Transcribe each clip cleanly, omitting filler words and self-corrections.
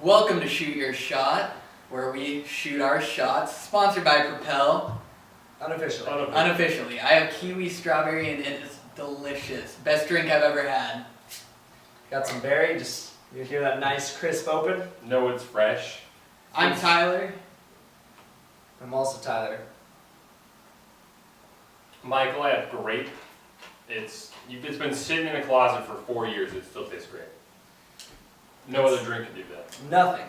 Welcome to Shoot Your Shot, where we shoot our shots. Sponsored by Propel. Unofficially. Unofficially. I have kiwi strawberry and it is delicious. Best drink I've ever had. Got some berry, just you hear that nice crisp open. No, it's fresh. I'm Tyler. I'm also Tyler. Michael, I have grape. It's been sitting in a closet for 4 years. It still tastes great. No other drink can do that. Nothing.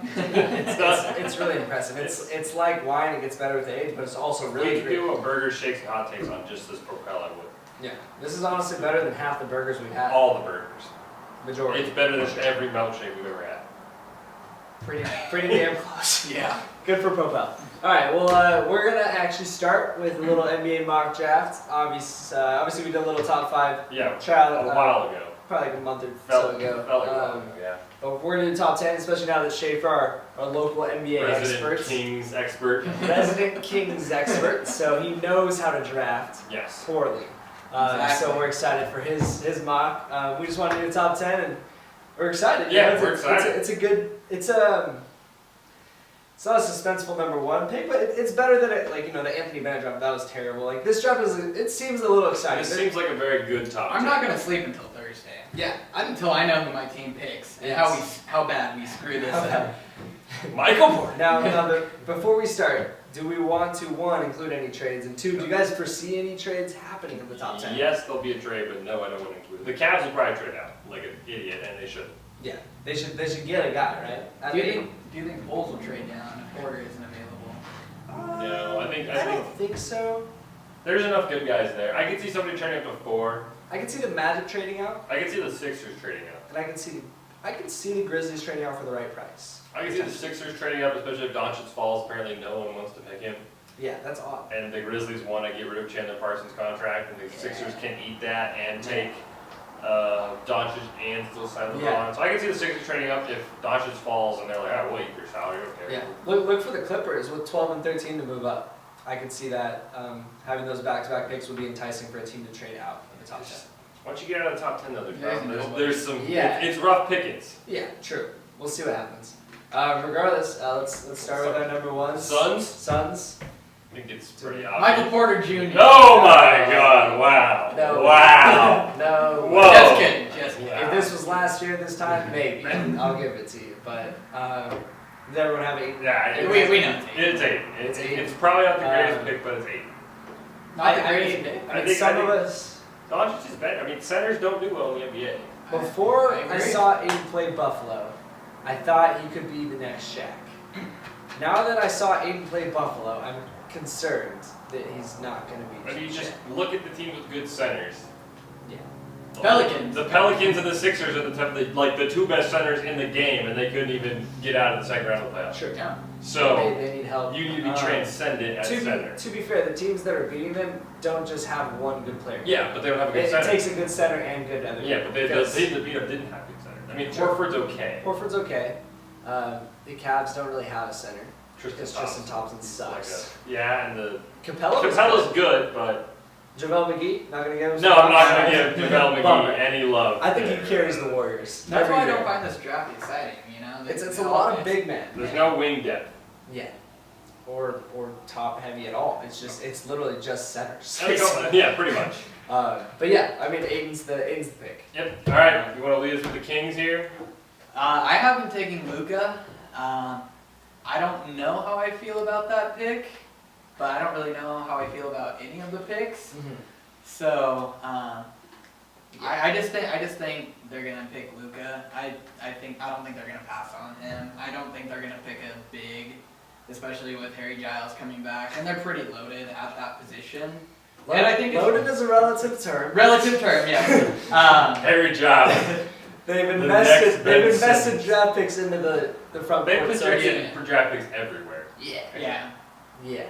It's really impressive. It's like wine, it gets better with age, but it's also We really could great. do a burger, shakes, and hot takes on just this Propel, I would. Yeah. This is honestly better than half the burgers we've had. All the burgers. Majority. It's better than every milkshake we've ever had. Pretty damn close. Yeah. Good for Propel. Alright, well we're gonna actually start with a little NBA mock draft. Obviously we did a little top 5 Yeah, trial a while ago. probably like a month or Felt so ago. like a while ago, yeah. But we're gonna do top 10, especially now that Schaefer, our local NBA Resident Kings expert. resident Kings expert, so he knows how to draft Yes. poorly. Exactly. So we're excited for his mock. We just want to do the top 10, and we're excited. Yeah, It's we're excited. It's a good. It's not a suspenseful number 1 pick, but it's better than it. Like the Anthony Bennett draft, that was terrible. Like this draft it seems a little exciting. This seems like a very good top I'm 10. not gonna sleep until Thursday. Yeah. Until I know who my team picks and Yes. how bad we screw this up. Michael Porter. Now, before we start, do we want to, 1, include any trades, and 2, do you guys foresee any trades happening in the top 10? Yes, there'll be a trade, but no, I don't want to include it. The Cavs will probably trade out like an idiot, and they should. Yeah, they should get a guy, right? Do you think Bulls will trade down if Porter isn't available? No, I think I don't think so. there's enough good guys there. I could see somebody trading up to 4. I can see the Magic trading out, I could see the Sixers trading up. and I can see the Grizzlies trading out for the right price. I can see the Sixers trading up, especially if Doncic falls. Apparently, no one wants to pick him. Yeah, that's odd. And the Grizzlies want to get rid of Chandler Parsons' contract, and the Sixers can eat that and take Doncic and still sign LeBron. Yeah. So I can see the Sixers trading up if Doncic falls, and they're like, "Oh, we'll eat your salary." Okay. Yeah, look for the Clippers with 12 and 13 to move up. I could see that having those back-to-back picks would be enticing for a team to trade out in the top 10. Once you get out of the top 10, though, Yeah, there's some. Yeah. It's rough pickings. Yeah, true. We'll see what happens. Regardless, let's start with our number 1. Suns? Suns. I think it's pretty obvious. Michael Porter Jr. Oh my God! Wow! No. Wow! No. Whoa. Just kidding. Just kidding. If this was last year this time, maybe. I'll give it to you. But does everyone have 8? Yeah, We know. It's 8. It's 8. It's probably not the greatest pick, but it's 8. Not the greatest pick. I mean, I think- some I of think- us. Doncic is better. I mean, centers don't do well in the NBA. Before I I agree. saw Aiden play Buffalo, I thought he could be the next Shaq. Now that I saw Aiden play Buffalo, I'm concerned that he's not going to be. I mean, you just Shaq. look at the teams with good centers. Yeah. Pelicans. The Pelicans and the Sixers are the 2 best centers in the game, and they couldn't even get out of the second round of the playoffs. Sure. Yeah. So They need help. you need to be transcendent at center. To be fair, the teams that are beating them don't just have one good player. Yeah, but they don't have a good It center. takes a good center and good other. Yeah, but the because teams that beat them didn't have good centers. I mean, Sure. Horford's okay. Horford's okay. The Cavs don't really have a center. Tristan Because Tristan Thompson is like sucks. yeah, and the Capella's Capella's good, but JaVale McGee, not gonna give him. no, I'm not gonna give JaVale Bummer. McGee any love. I think he carries the Warriors. That's every why I year. don't find this draft exciting. You know, It's They a all lot of miss. big men. There's no wing depth. Yeah. Or top heavy at all. It's literally just centers. Yeah, pretty much. But yeah, I mean Aiden's the pick. Yep. All right. You want to lead us with the Kings here? I have been taking Luka. I don't know how I feel about that pick, but I don't really know how I feel about any of the picks. So I just think they're gonna pick Luka. I don't think they're gonna pass on him. I don't think they're gonna pick a big, especially with Harry Giles coming back, and they're pretty loaded at that position. And I think it's loaded is a relative term. relative term, yeah. Harry Giles. They've The next invested Ben Simmons. draft picks into the front They court. projected yeah. for draft picks everywhere. Yeah. Yeah.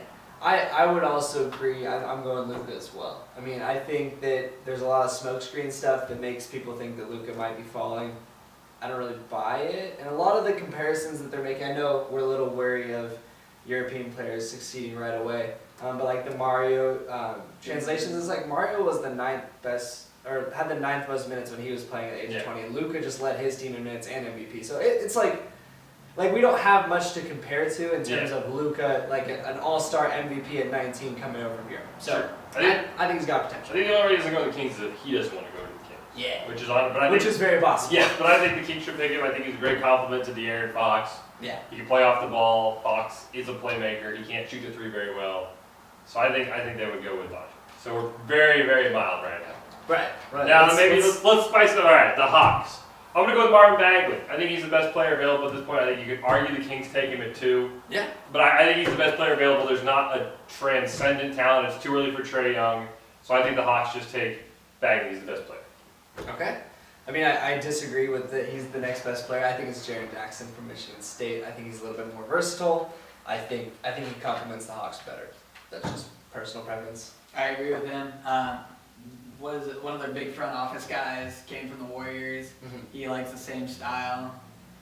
I would also agree. I'm going Luka as well. I mean, I think that there's a lot of smokescreen stuff that makes people think that Luka might be falling. I don't really buy it. And a lot of the comparisons that they're making, I know we're a little wary of European players succeeding right away. But like the Mario translations, is like Mario was the 9th best, or had the 9th most minutes when he was playing at the age of 20. And Luka just led his team in minutes and MVP. So it's like like we don't have much to compare to in terms Yeah. of Luka, like an all-star MVP at 19 coming over from Europe. So Sure. I I think he's got think potential. the only reason he doesn't go to the Kings is if he doesn't want to go to the Kings. Yeah. Which is on, but I Which think, is very possible. yeah, but I think the Kings should pick him. I think he's a great compliment to De'Aaron Fox. Yeah. He can play off the ball. Fox is a playmaker. He can't shoot the three very well. So I think they would go with Doncic. So we're very, very mild right now. Right. Right. Now Let's- let's spice it up. All right, the Hawks. I'm gonna go with Marvin Bagley. I think he's the best player available at this point. I think you could argue the Kings take him at 2. Yeah. But I think he's the best player available. There's not a transcendent talent. It's too early for Trae Young. So I think the Hawks just take Bagley. He's the best player. Okay. I mean, I disagree with that. He's the next best player. I think it's Jaren Jackson from Michigan State. I think he's a little bit more versatile. I think he complements the Hawks better. That's just personal preference. I agree with him. What is it? One of their big front office guys came from the Warriors. Mm-hmm. He likes the same style,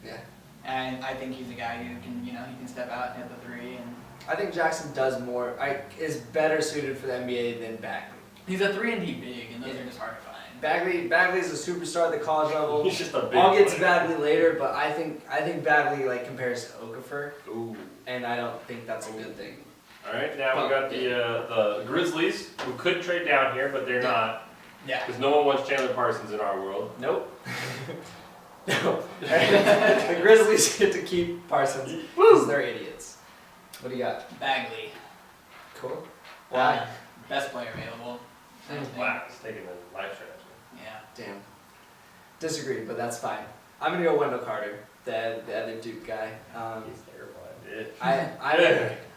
Yeah. and I think he's a guy who can, he can step out and hit the three. And I think Jackson does more. Is better suited for the NBA than Bagley. he's a 3-and-D big, and those are just hard to find. Bagley's a superstar at the college level. He's just a big I'll get to player. Bagley later, but I think Bagley like compares to Okafor, Ooh. and I don't think that's a good thing. All right, now we got the Grizzlies, who could trade down here, but they're not, Yeah. because no one wants Chandler Parsons in our world. Nope. No. The Grizzlies get to keep Parsons because they're idiots. What do you got? Bagley. Cool. Best player available. I think. Wow, he's taking the life transfer. Yeah. Damn. Disagree, but that's fine. I'm gonna go Wendell Carter, the other Duke guy. He's terrible.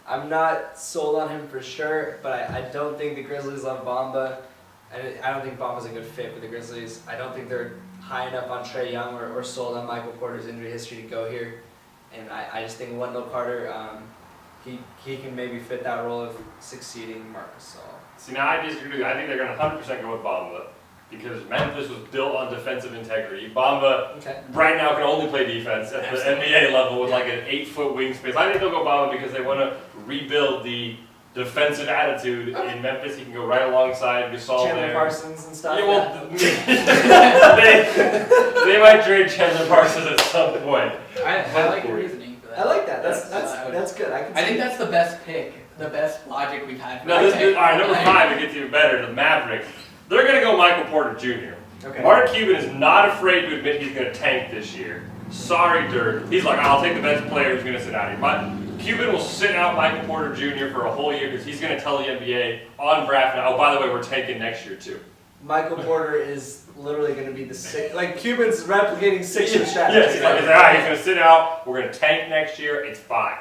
I'm not sold on him for sure, but I don't think the Grizzlies love Bamba. I don't think Bamba's a good fit with the Grizzlies. I don't think they're high enough on Trae Young or sold on Michael Porter's injury history to go here. And I just think Wendell Carter, he can maybe fit that role of succeeding Marcus Gasol. See, now I disagree with you. I think they're going to 100% go with Bamba because Memphis was built on defensive integrity. Bamba Okay. right now can only play defense at the Absolutely. NBA level with like an 8-foot wingspan. I think they'll go Bamba because they want to rebuild the defensive attitude in Memphis. He can go right alongside Gasol Chandler there. Parsons and stuff. Yeah, well, they might trade Chandler Parsons at some point. I like your reasoning for that. I like that. That's good. I think that's the best pick, the best logic we've had. No, all right, number 5, it gets even better. The Mavericks. They're going to go Michael Porter Jr. Okay. Mark Cuban is not afraid to admit he's going to tank this year. Sorry, Dirk. He's like, I'll take the best player who's going to sit out here. But Cuban will sit out Michael Porter Jr. for a whole year because he's going to tell the NBA on draft now, oh, by the way, we're tanking next year too. Michael Porter is literally going to be the six. Like Cuban's replicating Sixer Yes, strategy. he's like, all right, he's going to sit out. We're going to tank next year. It's fine.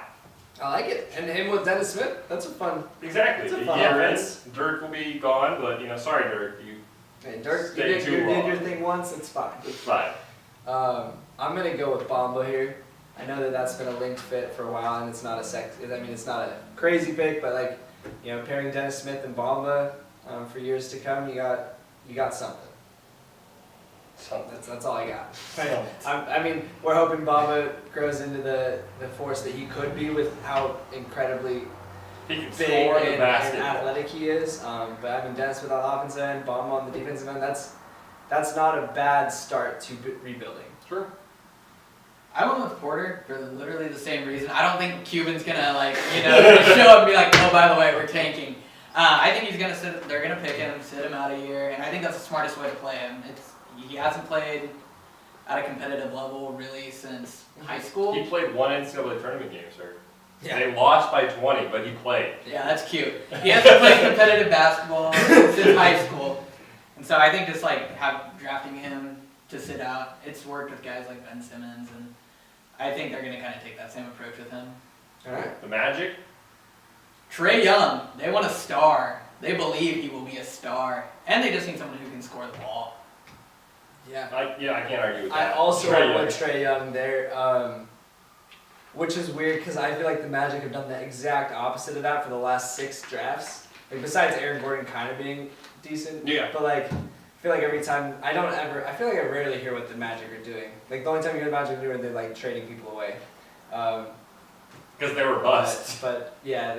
I like it. And him with Dennis Smith. That's a fun. Exactly. It's a fun Yeah, offense. Dirk will be gone, but sorry, Dirk. Hey, Dirk, you Stay did too your long. thing once. It's fine. It's fine. I'm gonna go with Bamba here. I know that's been a linked fit for a while, and it's not it's not a crazy pick, but like, pairing Dennis Smith and Bamba for years to come, you got something. Something. That's all I got. Something. I mean, we're hoping Bamba grows into the force that he could be with how incredibly He can big score the and basketball. athletic he is. But having Dennis with the offensive end, Bamba on the defensive end, that's not a bad start to rebuilding. Sure. I went with Porter for literally the same reason. I don't think Cuban's gonna show up and be like, oh, by the way, we're tanking. I think he's gonna sit. They're gonna pick him, sit him out a year, and I think that's the smartest way to play him. He hasn't played at a competitive level really since high school. He played one NCAA tournament game, sir. They lost by 20, but he played. Yeah, that's cute. He hasn't played competitive basketball since high school, and so I think just drafting him to sit out, it's worked with guys like Ben Simmons, and I think they're gonna kind of take that same approach with him. All right. The Magic? Trae Young, they want a star. They believe he will be a star, and they just need someone who can score the ball. Yeah. I can't argue with I that. also Trae went Young. with Trae Young there, which is weird because I feel like the Magic have done the exact opposite of that for the last 6 drafts. Like besides Aaron Gordon kind of being decent, Yeah. but like I feel like every time I feel like I rarely hear what the Magic are doing. Like the only time you hear the Magic doing, they're like trading people away. Because they were busts. But yeah,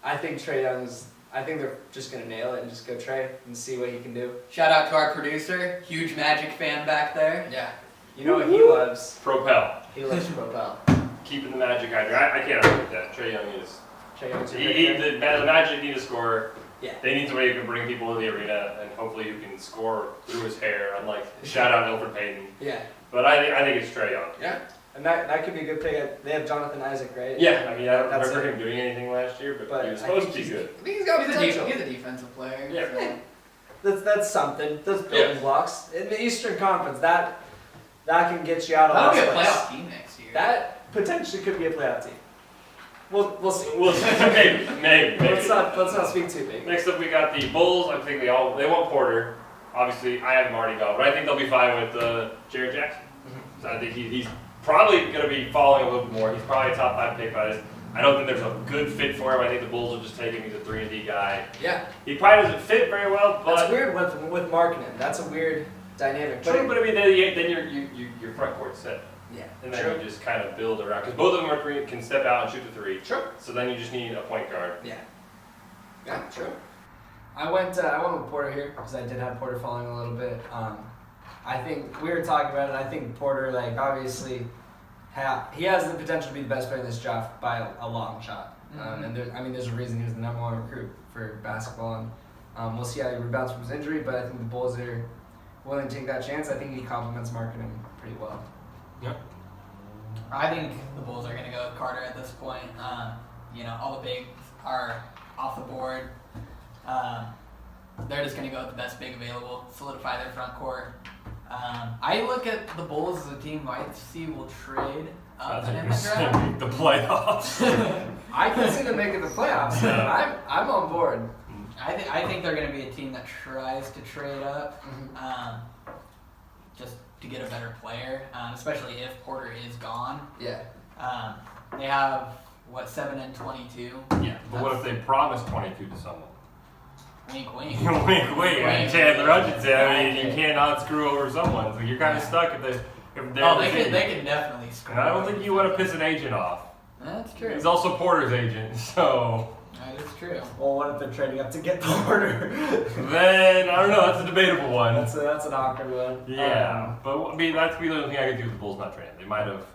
I think Trae Young's. I think they're just gonna nail it and just go Trae and see what he can do. Shout out to our producer, huge Magic fan back there. Yeah. You know what he loves? Propel. He loves Propel. keeping the Magic hydra. I can't argue with that. Trae Young is. Trae Young's your The pick. Magic need a scorer. Yeah. They need somebody who can bring people to the arena and hopefully who can score through his hair, unlike shout out Elfrid Payton. Yeah. But I think it's Trae Young. Yeah. And that could be a good pick. They have Jonathan Isaac, right? Yeah, I mean, I don't That's remember it. him doing anything last year, but he was I supposed think to be good. I think he's got potential. He's a defensive player. Yeah. So. That's something. Those building blocks in the Eastern Conference. That can get you out of That'll be a last playoff place. team next year. That potentially could be a playoff team. We'll see. We'll see. Maybe. Let's not speak too big. Next up, we got the Bulls. I think they want Porter. Obviously, I have him already gone, but I think they'll be fine with Jared Jackson. So I think he's probably going to be falling a little bit more. He's probably a top 5 pick, but I don't think there's a good fit for him. I think the Bulls will just take him. He's a 3-and-D guy. Yeah. He probably doesn't fit very well, but That's weird with Markkinen. That's a weird dynamic. But I mean, then your front court's set. Yeah. And then you just kind of build around, because both of them can step out and shoot the 3. True. So then you just need a point guard. Yeah. Yeah, true. I went with Porter here because I did have Porter falling a little bit. I think we were talking about it. I think Porter, like, obviously, he has the potential to be the best player in this draft by a long shot. And there's a reason he was the #1 recruit for basketball. And we'll see how he rebounds from his injury, but I think the Bulls are willing to take that chance. I think he complements Markkinen pretty well. Yep. I think the Bulls are going to go with Carter at this point. All the bigs are off the board. They're just going to go with the best big available, solidify their front court. I look at the Bulls as a team who I see will trade up in the draft. The playoffs. I can see them making the playoffs. Yeah. I'm on board. I think they're going to be a team that tries to trade up, just to get a better player, especially if Porter is gone. Yeah. They have 7 and 22. Yeah. But what if they promise 22 to someone? Wink, wink. wink, wink. Wink. Chandler Hutchinson. I mean, you cannot screw over someone, so you're kind of stuck if they're. They can definitely screw. I don't think you want to piss an agent off. That's true. He's also Porter's agent, so. That is true. Well, what if they're trading up to get Porter? Then I don't know. That's a debatable one. That's an awkward one. Yeah, but I mean that's the only thing I could do with the Bulls not trading. They might have,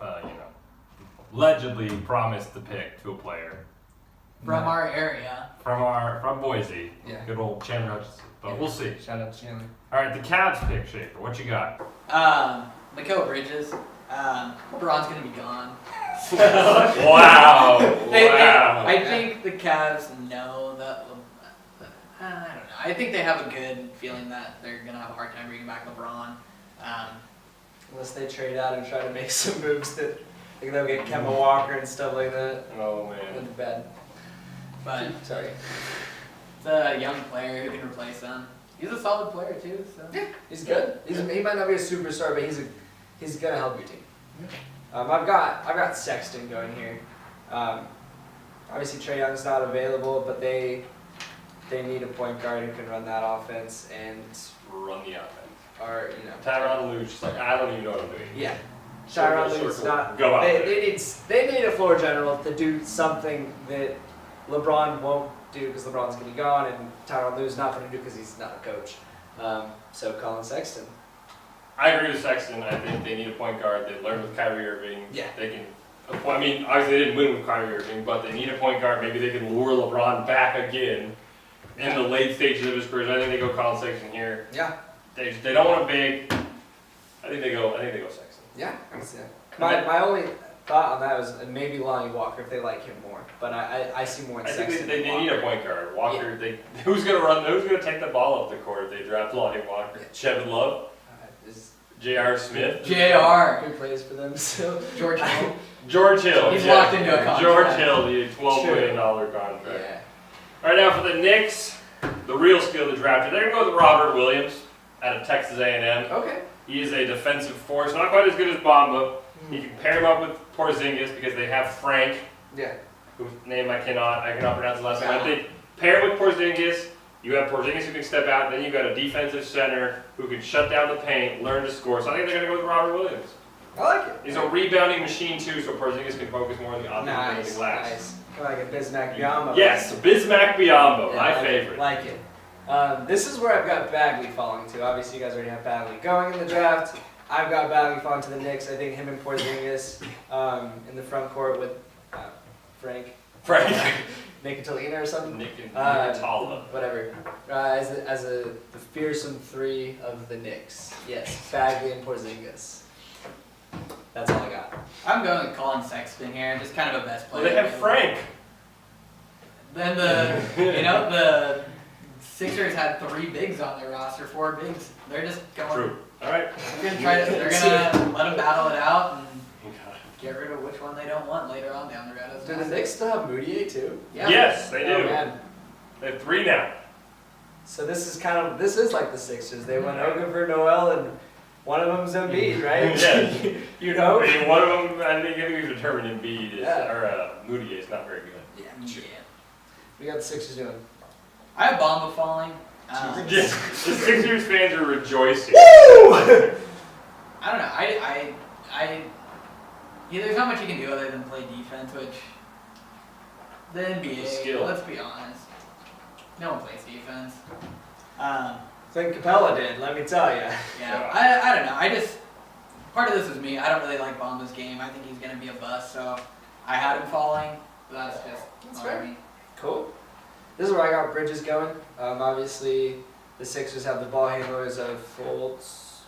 allegedly promised the pick to a player From our area. from Boise. Yeah. Good old Chandler Hutchinson. But we'll see. Shout out to Chandler. All right, the Cavs pick, Schaefer. What you got? Mikal Bridges. LeBron's gonna be gone. Wow. Wow. I think the Cavs know that. I don't know. I think they have a good feeling that they're gonna have a hard time bringing back LeBron. Unless they trade out and try to make some moves that like they'll get Kemba Walker and stuff like that. Oh man. That's bad. But Sorry. it's a young player who can replace them. He's a solid player too. So. Yeah, he's good. He might not be a superstar, but he's gonna help your team. I've got Sexton going here. Obviously Trae Young's not available, but they need a point guard who can run that offense and Run the offense. are Tyronn Lue, just like I don't even know what I'm doing. Yeah. Circle, Tyronn Lue's circle, not. go out there. They need a floor general to do something that LeBron won't do because LeBron's gonna be gone, and Tyronn Lue's not gonna do because he's not a coach. So Colin Sexton. I agree with Sexton. I think they need a point guard. They learned with Kyrie Irving. Yeah. They can. I mean, obviously they didn't win with Kyrie Irving, but they need a point guard. Maybe they can lure LeBron back again in the late stages of his career. I think they go Colin Sexton here. Yeah. They don't want a big. I think they go Sexton. Yeah, I can see that. My only thought on that was maybe Lonnie Walker if they like him more, but I see more in I Sexton. think they than need a Walker. point guard. Walker. Who's gonna take the ball up the court if they draft Lonnie Walker? Yeah. Kevin Love, Is J.R. Smith, JR. who plays for them still? George Hill. George Hill. He's yeah. locked into a contract. George Hill, the $12 True. million contract. Yeah. All right, now for the Knicks, the real skill of the draft. They're going to go with Robert Williams out of Texas A&M. Okay. He is a defensive force, not quite as good as Bamba. You can pair him up with Porzingis because they have Frank, Yeah. whose name I cannot pronounce the last name. I think pair with Porzingis. You have Porzingis who can step out. Then you've got a defensive center who can shut down the paint, learn to score. So I think they're going to go with Robert Williams. I like it. He's a rebounding machine too, so Porzingis can focus more on the offense than Nice. anything last. Nice. Kind of like a Bismack Biyombo. Yes, Bismack Biyombo, Yeah, my like it, favorite. Like it. This is where I've got Bagley falling to. Obviously, you guys already have Bagley going in the draft. I've got Bagley falling to the Knicks. I think him and Porzingis in the front court with Frank Nicotina or something. Nick and Uh, Tala. Whatever. As the fearsome three of the Knicks. Yes, Bagley and Porzingis. That's all I got. I'm going with Colin Sexton here, just kind of a best Well, player. they have Frank. Then the Sixers had 3 bigs on their roster, 4 bigs. They're just going. True. All right. They're gonna let them battle it out and Okay. get rid of which one they don't want later on down the road. Do the Knicks still have Moutier too? Yeah. Yes, they Oh, do. man. They have 3 now. So this is like the Sixers. They went Okafor, Noel, and one of them's Embiid, right? Yes. You know? I mean, one of them, I think we've determined Embiid is, Yeah. or Moutier is not very good. Yeah. We got the Sixers doing. I have Bamba falling. Yes, the Sixers fans are rejoicing. I don't know. There's not much you can do other than play defense, which the NBA. Skill. Let's be honest. No one plays defense. Think Capella did, let me tell you. Yeah, I don't know. Part of this is me. I don't really like Bamba's game. I think he's gonna be a bust, so I had him falling. But that's That's not fair. me. Cool. This is where I got Bridges going. Obviously, the Sixers have the ball handlers of Fultz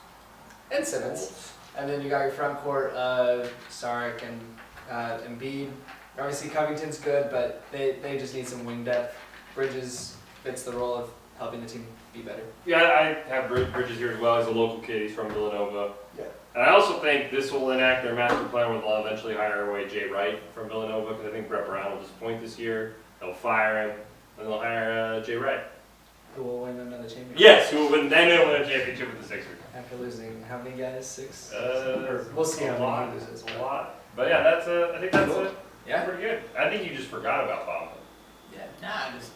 and Simmons. And then you got your front court of Saric and Embiid. Obviously, Covington's good, but they just need some wing depth. Bridges fits the role of helping the team be better. Yeah, I have Bridges here as well. He's a local kid. He's from Villanova. Yeah. And I also think this will enact their master plan where they'll eventually hire away Jay Wright from Villanova because I think Brett Brown will disappoint this year. They'll fire him, and they'll hire Jay Wright. Who will win another championship? Yes, who will win? Then they'll win a championship with the Sixers. After losing how many guys? 6? We'll see how a many lot. he loses. A lot. But yeah, that's I think that's Cool. Yeah. pretty good. I think you just forgot about Bamba. Yeah. Nah, I just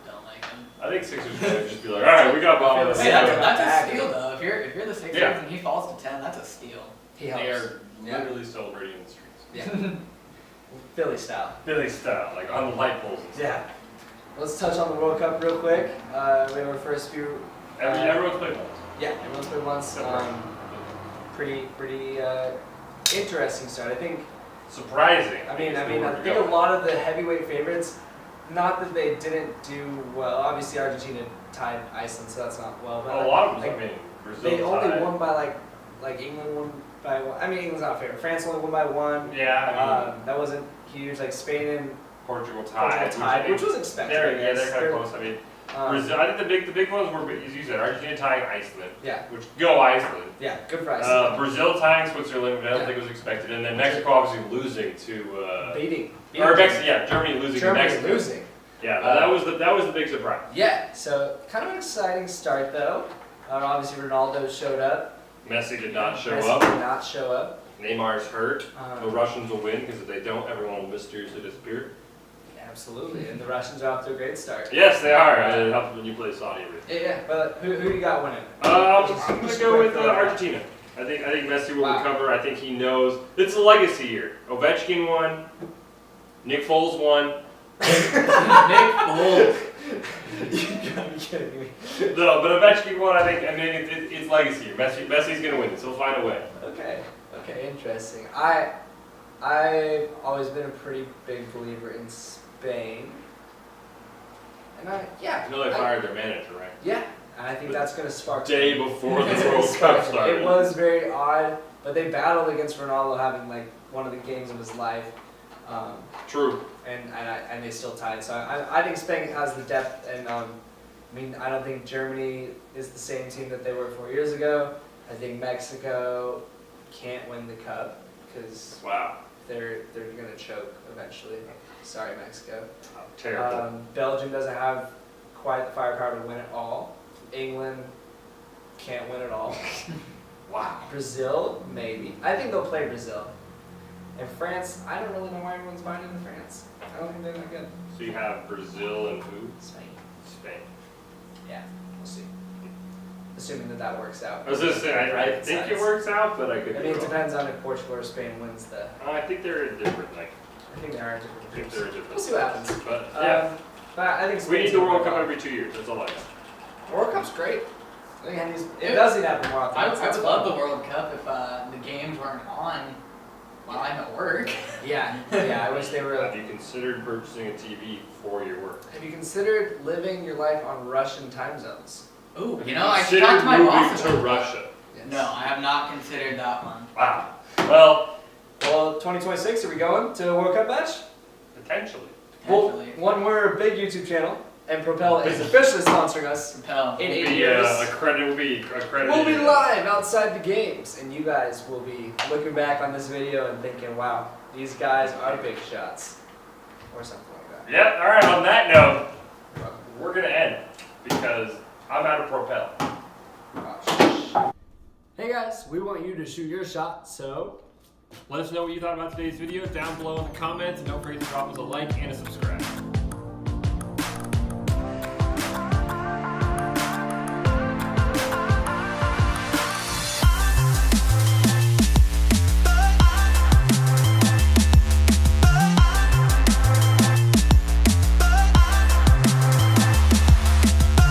don't like him. I think Sixers would just be like, all right, we got Bamba. Hey, Yeah. that's a steal though. If you're the Sixers Yeah. and he falls to 10, that's a steal. He They helps. are Yeah. literally celebrating in the streets. Yeah. Philly style. Billy style, like on the light poles and stuff. Yeah. Let's touch on the World Cup real quick. We have our first few. Everyone's played once. Yeah, everyone's played once. Pretty interesting start. I think. Surprising. I think a Go. lot of the heavyweight favorites. Not that they didn't do well. Obviously, Argentina tied Iceland, so that's not well. But A lot of them, like, I mean, Brazil they only tied. won by like England won by 1. I mean, England's not fair. France only won by 1. Yeah, I mean, That wasn't huge. Like Spain and Portugal tied. tied, which was expected. I They're guess. kind of close. I mean, Brazil. I think the big ones were, as you said, Argentina tying Iceland, Yeah, which go Iceland. yeah, good for Iceland. Brazil tying Switzerland, which I don't Yeah. think was expected, and then Mexico obviously losing to. Beating Germany losing to Germany Mexico. losing. Yeah, that was the big surprise. Yeah, so kind of an exciting start though. Obviously Ronaldo showed up. Messi did not show Messi up. did not show up. Neymar's hurt. The Um, Russians will win because if they don't, everyone will mysteriously disappear. Absolutely, and the Russians are off to a great start. Yes, they are. It helps when you play Saudi Arabia. Yeah, but who you got winning? I'm gonna go with Argentina. I think Messi will Wow. recover. I think he knows it's a legacy year. Ovechkin won. Nick Foles won. Nick Foles. You gotta be kidding me. No, but Ovechkin won. I think. I mean, it's legacy year. Messi's gonna win this. He'll find a way. Okay, interesting. I've always been a pretty big believer in Spain. And You know they fired their manager, right? yeah, and I think that's gonna spark Day before the It's gonna World spark Cup it. started. It was very odd, but they battled against Ronaldo having like one of the games of his life. True. And they still tied. So I think Spain has the depth, and I mean I don't think Germany is the same team that they were 4 years ago. I think Mexico can't win the cup because Wow. they're gonna choke eventually. Sorry, Mexico. Terrible. Belgium doesn't have quite the firepower to win it all. England can't win it all. Wow. Brazil maybe. I think they'll play Brazil. And France, I don't really know why everyone's buying into France. I don't think they're that good. So you have Brazil and who? Spain. Spain. Yeah, we'll see. Assuming that works out. I was just saying, I think it works out, but I could I be mean, it wrong. depends on if Portugal or Spain wins the. I think they're in different, like, I think there are different I think groups. they're different. We'll see what happens. But yeah, But I think we Spain's need the gonna World win Cup it every 2 years. That's all I got. all. World Cup's great. And it doesn't happen more often. I That's would fun. love the World Cup if the games weren't on while I'm at work. Yeah, I wish they were. Have you considered purchasing a TV for your work? Have you considered living your life on Russian time zones? Ooh, Have you you know, I should considered talk to my boss moving to about that. Russia? Yes. No, I have not considered that one. Wow. Well, Well, 2026, are we going to a World Cup match? potentially. Well, Potentially. one, we're a big YouTube channel, and Propel is officially sponsoring us. Propel. In We'll 8 be, years, we'll be accredited. we'll be live outside the games, and you guys will be looking back on this video and thinking, wow, these guys are big shots. Or something like that. Yep, alright, on that note, we're gonna end because I'm out of Propel. Hey guys, we want you to shoot your shot, so Let us know what you thought about today's video down below in the comments, and don't forget to drop us a like and a subscribe.